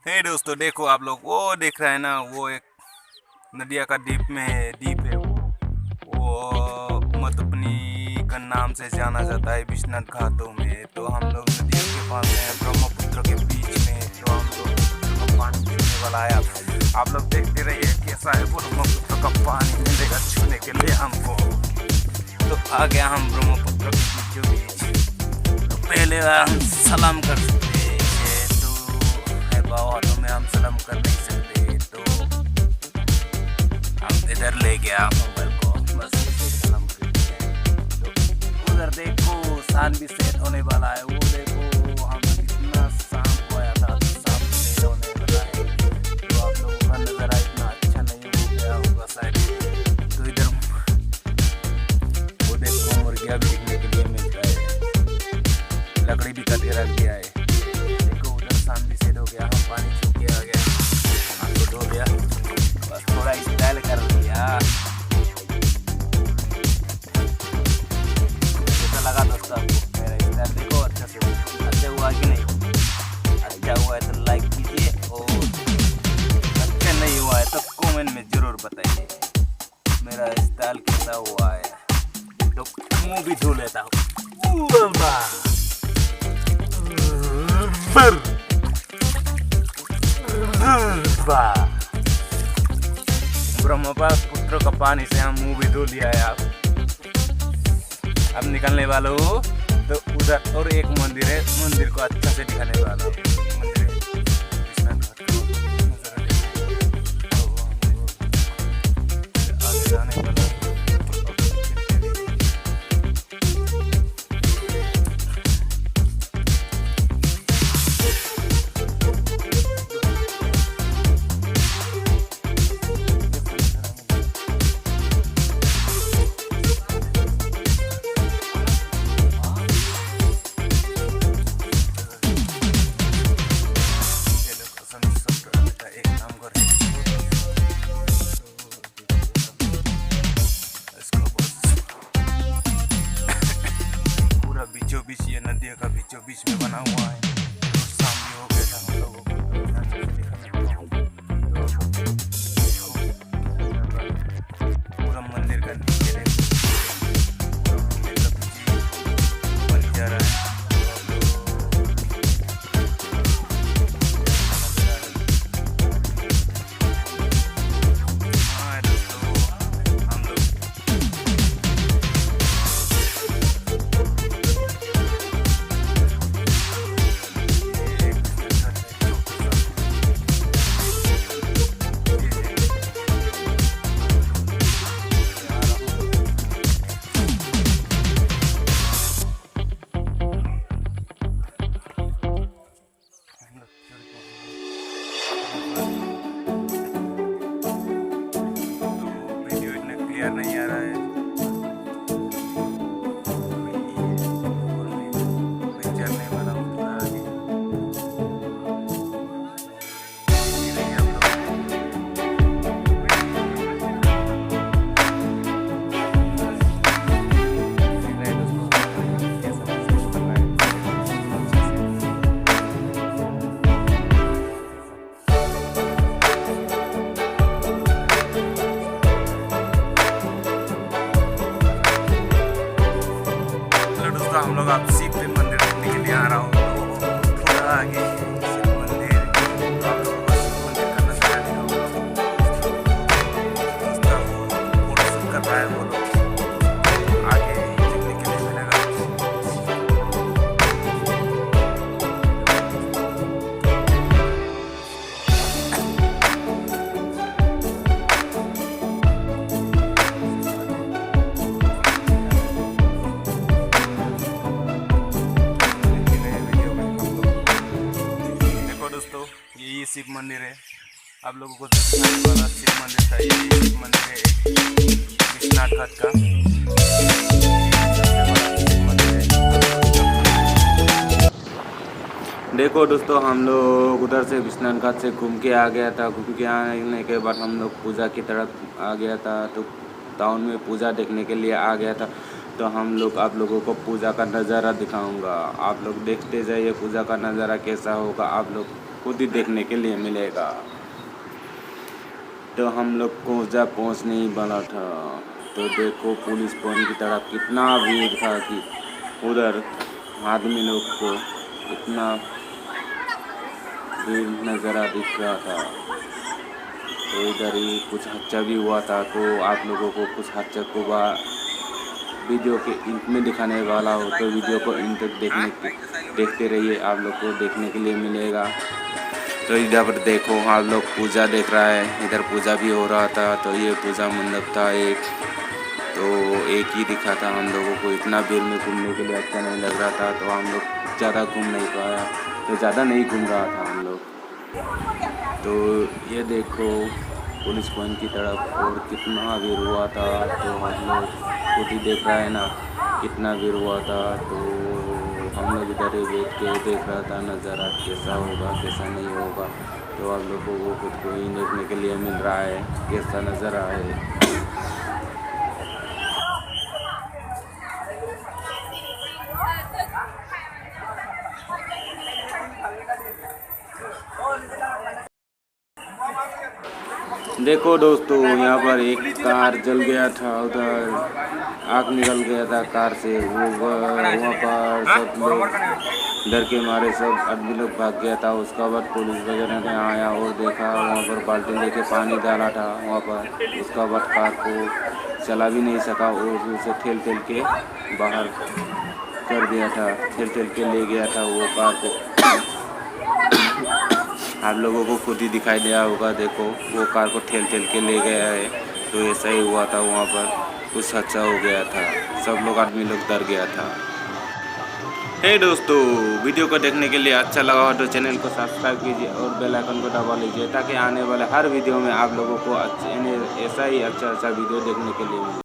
हे दोस्तों, देखो आप लोग वो देख रहे हैं ना, वो एक नदिया का द्वीप है वो मतपनी का नाम से जाना जाता है विश्वनाथ घाटों में। तो हम लोग नदियों के पास हैं, ब्रह्मपुत्र के बीच में। तो हम लोग ब्रह्मपुत्र का पानी पीने वाला है। आप लोग देखते रहिए कैसा है ब्रह्मपुत्र का पानी मिलेगा छूने के लिए हमको। तो आ गया हम ब्रह्मपुत्र के बीचों बीच। तो पहले हम सलाम कर सकते हैं, तो है बातों में हम सलाम कर नहीं सकते। तो हम इधर ले गया मोबाइल को, बस सलाम कर दिया। तो उधर देखो सान भी सेट होने वाला है। वो देखो हम कितना शाम को आया था, तो शाम सेट होने वाला है। तो आप लोगों का नज़ारा इतना अच्छा नहीं हो गया होगा शायद। तो इधर वो देखो मुर्गिया भी दिखने के लिए मिलता है, लकड़ी भी कट के रख दिया है। देखो उधर शाम भी सेट हो गया, हम पानी छू के आ गया, हाथ तो धो गया, बस थोड़ा स्टाइल कर लिया। कैसा लगा दोस्तों आपको मेरा स्टाइल? देखो अच्छा हुआ कि नहीं? अच्छा हुआ है तो लाइक कीजिए, और अच्छा नहीं हुआ है तो कमेंट में ज़रूर बताइए मेरा स्टाइल कैसा हुआ है। तो मुँह भी धो लेता हूँ। ब्रह्मपुत्र का पानी से हम मुंह भी धो लिया है। अब निकलने वाला हो। तो उधर और एक मंदिर है, मंदिर को अच्छा से दिखाने वाला हूँ। मंदिर है विश्वनाथ घाट का, नज़ारा देखिए। तो आगे जाने वाला हूँ। बीचों बीच ये नदियों का बीचों बीच में बना हुआ है। तो सामने हो गया था हम लोगों को पूरा मंदिर का नीचे मंदिर का पीछे बन जा रहा है। नहीं आ रहा है। मैं चलने वाला हूँ थोड़ा आगे। हम लोग आप शिव मंदिर देखने के लिए आ रहा हूँ। तो थोड़ा आगे शिव मंदिर, आप लोगों को शिव मंदिर का नजारा फोटो शूट कर रहा है वो लोग, आगे देखने के लिए मिलेगा। दोस्तों ये शिव मंदिर है। आप लोगों को दिखाने वाला शिव मंदिर था। ये शिव मंदिर है विश्वनाथ घाट का। देखो दोस्तों, हम लोग उधर से विश्वनाथ घाट से घूम के आ गया था। घूम के आने के बाद हम लोग पूजा की तरफ आ गया था। तो टाउन में पूजा देखने के लिए आ गया था। तो हम लोग आप लोगों को पूजा का नज़ारा दिखाऊंगा। आप लोग देखते जाइए पूजा का नज़ारा कैसा होगा। आप लोग खुद ही देखने के लिए मिलेगा। तो हम लोग को जब पहुँचने ही वाला था तो देखो पुलिस पॉइंट की तरफ कितना भीड़ था कि उधर आदमी लोग को इतना भीड़ नज़ारा दिख रहा था। तो इधर ही कुछ हादसा भी हुआ था, तो आप लोगों को कुछ हादसा को वीडियो के इंट में दिखाने वाला हो तो वीडियो को इंट तक देखते रहिए, आप लोग को देखने के लिए मिलेगा। तो इधर पर देखो आप लोग पूजा देख रहा है, इधर पूजा भी हो रहा था। तो ये पूजा मंडप था एक, तो एक ही दिखा था हम लोगों को। इतना भीड़ में घूमने के लिए अच्छा नहीं लग रहा था, तो हम लोग ज़्यादा घूम नहीं पाया, तो ज़्यादा नहीं घूम रहा था हम लोग। तो ये देखो पुलिस पॉइंट की तरफ और कितना भीड़ हुआ था, तो हम लोग खुद ही देख रहा है ना कितना भीड़ हुआ था। तो हम लोग इधर ही बैठ के देख रहा था नज़ारा कैसा होगा कैसा नहीं होगा। तो आप लोगों को खुद को ही देखने के लिए मिल रहा है कैसा नज़ारा है। देखो दोस्तों यहाँ पर एक कार जल गया था, उधर आग निकल गया था कार से। वो वहाँ पर सब लोग डर के मारे सब आदमी लोग भाग गया था। उसका बाद पुलिस वगैरह ने आया और देखा, वहाँ पर बाल्टी लेके पानी डाला था वहाँ पर। उसका बाद कार को चला भी नहीं सका और उसे ठेल के बाहर कर दिया था, ठेल के ले गया था वो कार को। आप लोगों को खुद ही दिखाई दिया होगा, देखो वो कार को ठेल के ले गया है। तो ऐसा ही हुआ था, वहाँ पर कुछ हादसा हो गया था, सब लोग आदमी लोग डर गया था। हे दोस्तों, वीडियो को देखने के लिए अच्छा लगा हो तो चैनल को सब्सक्राइब कीजिए और बेल आइकन को दबा लीजिए, ताकि आने वाले हर वीडियो में आप लोगों को ऐसा ही अच्छा वीडियो देखने के लिए मिले।